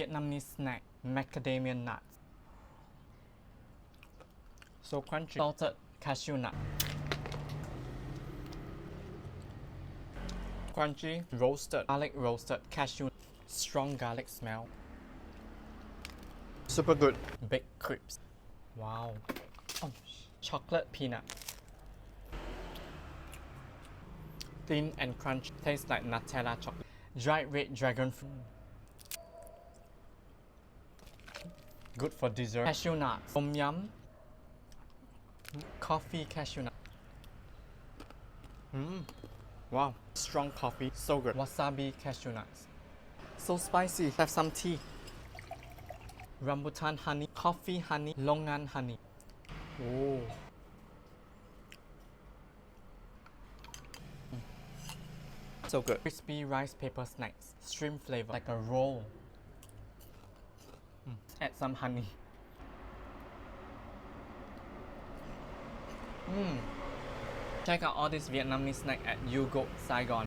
Vietnamese snack, macadamia nuts. So crunchy. Salted cashew nut. Crunchy, roasted, garlic roasted cashew. Strong garlic smell. Super good. Baked crisps. Wow. Oh, chocolate peanut. Thin and crunchy. Tastes like Nutella chocolate. Dried red dragon fruit. Good for dessert. Cashew nuts. Tom yum. Coffee cashew nut. Wow. Strong coffee. So good. Wasabi cashew nuts. So spicy. Have some tea. Rambutan honey. Coffee honey. Longan honey. Oh. So good. Crispy rice paper snacks. Shrimp flavor. Like a roll. Add some honey. Check out all this Vietnamese snack at Go Saigon.